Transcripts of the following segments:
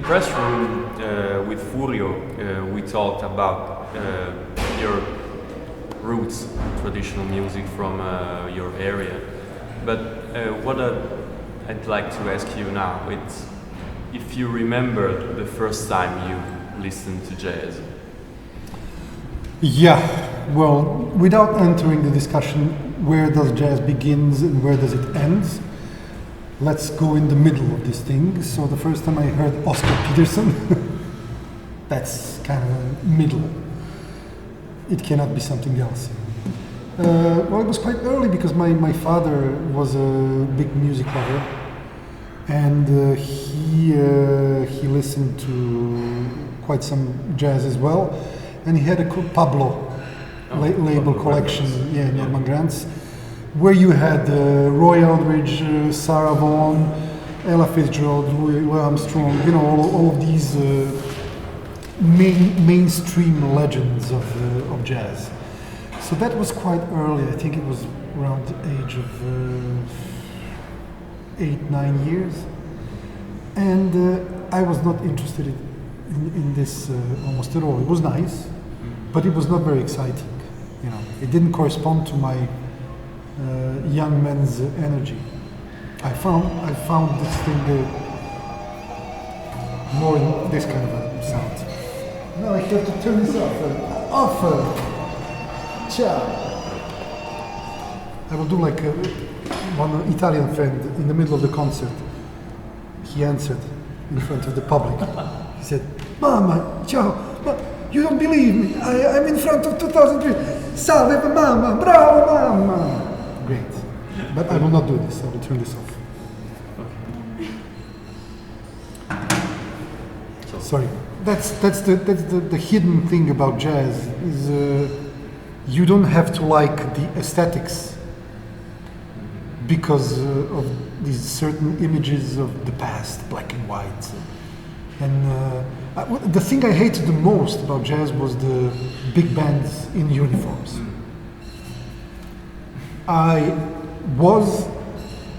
press room with Furio, we talked about your roots, traditional music from your area. But what I'd like to ask you now, it's if you remember the first time you listened to jazz. Yeah, well, without entering the discussion where does jazz begins and where does it ends, let's go in the middle of this thing. So the first time I heard Oscar Peterson, that's kind of a middle. It cannot be something else. Well, it was quite early because my father was a big music lover, and he listened to quite some jazz as well, and he had a Pablo label collection, in Norman Grant's, where you had Roy Eldridge, Sarah Vaughan, Ella Fitzgerald, Louis Armstrong, you know, all of these mainstream legends of jazz. So that was quite early. I think it was around the age of 8-9 years, and I was not interested in this almost at all. It was nice, but it was not very exciting. You know, it didn't correspond to my young man's energy. I found this thing more in this kind of a sound. Now I have to turn this off. Ciao. I will do like one Italian friend in the middle of the concert. He answered in front of the public. He said, "Mama, ciao. You don't believe me. I'm in front of 2003. Salve mamma, bravo mamma." Great. But I will not do this. I will turn this off. Okay. Sorry. That's the hidden thing about jazz is you don't have to like the aesthetics because of these certain images of the past, black and white. And the thing I hated the most about jazz was the big bands in uniforms. I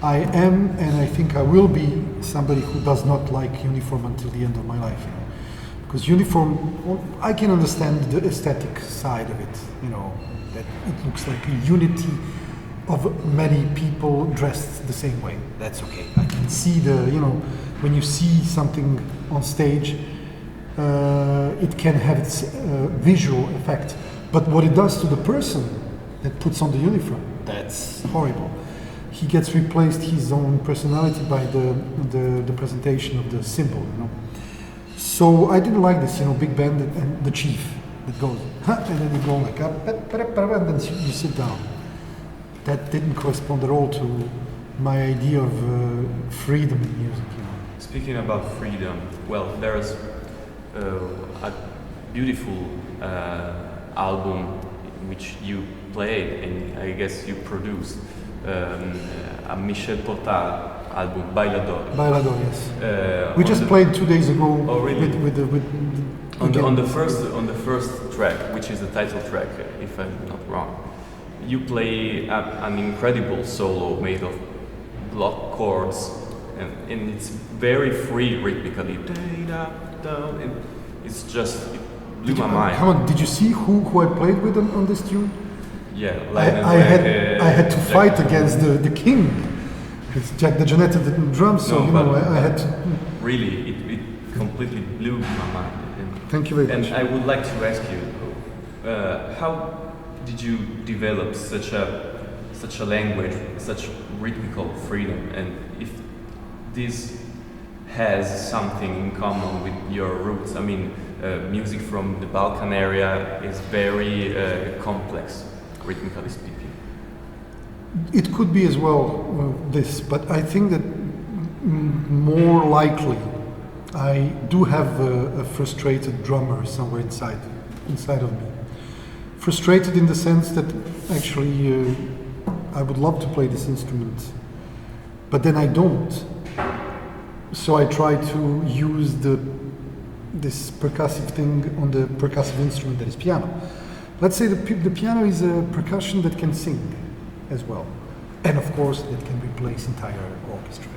am, and I think I will be somebody who does not like uniform until the end of my life. You know? Because uniform, I can understand the aesthetic side of it, you know, that it looks like a unity of many people dressed the same way. That's okay. I can see when you see something on stage, it can have its visual effect. But what it does to the person that puts on the uniform, that's horrible. He gets replaced his own personality by the presentation of the symbol, you know. So I didn't like this, you know, big band and the chief that goes, and then you go like up, and then you sit down. That didn't correspond at all to my idea of freedom in music, you know. Speaking about freedom, well, there's a beautiful album which you played and I guess you produced, a Michel Portal album, Bailador. Bailador, yes. We just played 2 days ago. Oh, really? On the first track, which is the title track, if I'm not wrong, you play an incredible solo made of block chords, and it's very free rhythmically. And it's just, it blew my mind. Come on, did you see who I played with on this tune? Yeah, I had to fight against the king. It's Jack DeJohnette at the drums, so I had to. Really, it completely blew my mind. Thank you very much. And I would like to ask you, how did you develop such a language, such rhythmical freedom, and if this has something in common with your roots? I mean, music from the Balkan area is very complex, rhythmically speaking. It could be as well this, but I think that more likely I do have a frustrated drummer somewhere inside of me. Frustrated in the sense that actually I would love to play this instrument, but then I don't. So I try to use this percussive thing on the percussive instrument that is piano. Let's say the piano is a percussion that can sing as well, and of course that can replace entire orchestra.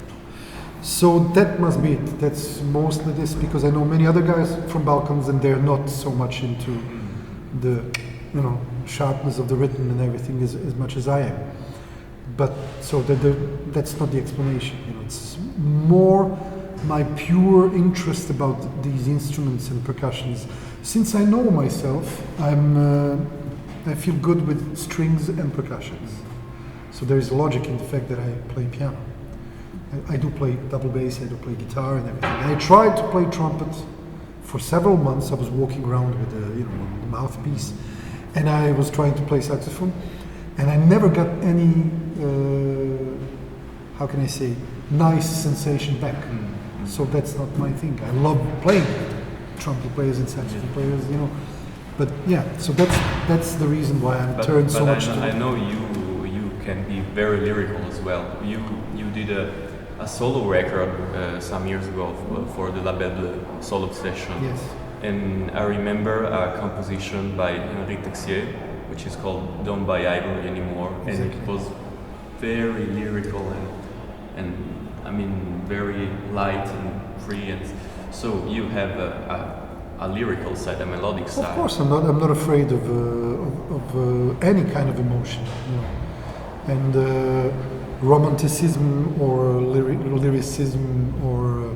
So that must be it. That's mostly this, because I know many other guys from Balkans and they're not so much into the, sharpness of the rhythm and everything as much as I am. But so that's not the explanation. It's more my pure interest about these instruments and percussions. Since I know myself, I feel good with strings and percussions. So there is logic in the fact that I play piano. I do play double bass, I do play guitar and everything. I tried to play trumpet for several months. I was walking around with the mouthpiece, and I was trying to play saxophone, and I never got any, how can I say, nice sensation back. So that's not my thing. I love playing trumpet players and saxophone players, But yeah, so that's the reason why I'm turned so much to. I know you can be very lyrical as well. You did a solo record some years ago for the label Solo Obsession. Yes. And I remember a composition by Henri Texier, which is called Don't Buy Ivory Anymore. Exactly. And it was very lyrical and I mean very light and free. And so you have a lyrical side, a melodic side. Of course, I'm not afraid of any kind of emotion, and romanticism or lyricism or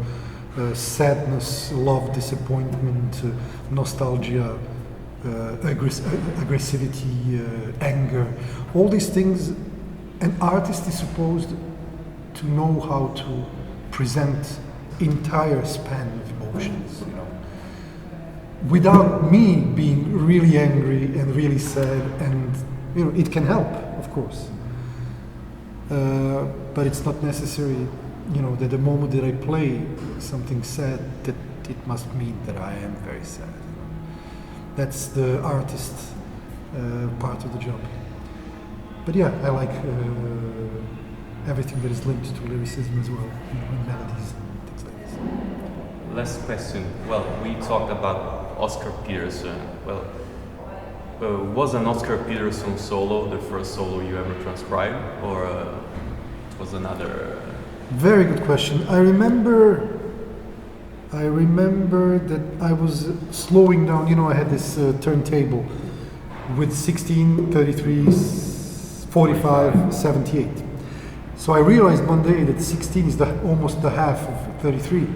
sadness, love, disappointment, nostalgia, aggressivity, anger, all these things. An artist is supposed to know how to present entire span of emotions, without me being really angry and really sad, and it can help, of course, but it's not necessary, that the moment that I play something sad, that it must mean that I am very sad. That's the artist part of the job. But yeah, I like everything that is linked to lyricism as well, and melodies and things like this. Last question. Well, we talked about Oscar Peterson. Well, was an Oscar Peterson solo the first solo you ever transcribed, or it was another? Very good question. I remember that I was slowing down. I had this turntable with 16, 33, 45, 78. So I realized one day that 16 is almost the half of 33.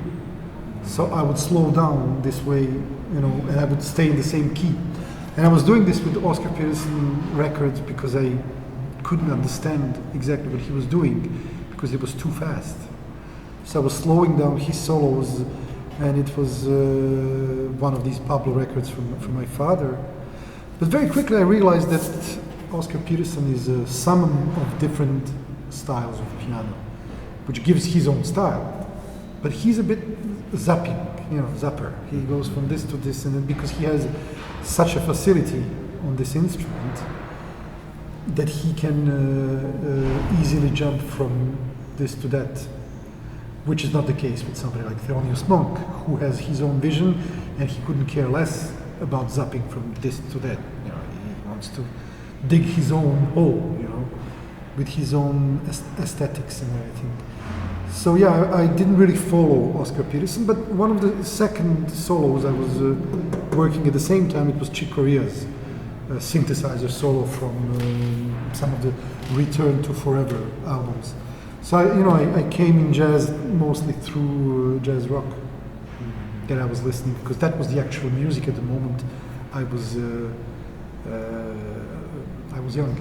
So I would slow down this way, and I would stay in the same key. And I was doing this with Oscar Peterson records because I couldn't understand exactly what he was doing because it was too fast. So I was slowing down his solos, and it was one of these Pablo records from my father. But very quickly I realized that Oscar Peterson is a sum of different styles of piano, which gives his own style. But he's a bit zapper. He goes from this to this, and then because he has such a facility on this instrument that he can easily jump from this to that, which is not the case with somebody like Thelonious Monk, who has his own vision and he couldn't care less about zapping from this to that. He wants to dig his own hole, with his own aesthetics and everything. So yeah, I didn't really follow Oscar Peterson, but one of the second solos I was working at the same time, it was Chick Corea's synthesizer solo from some of the Return to Forever albums. So I came in jazz mostly through jazz rock that I was listening, because that was the actual music at the moment I was young.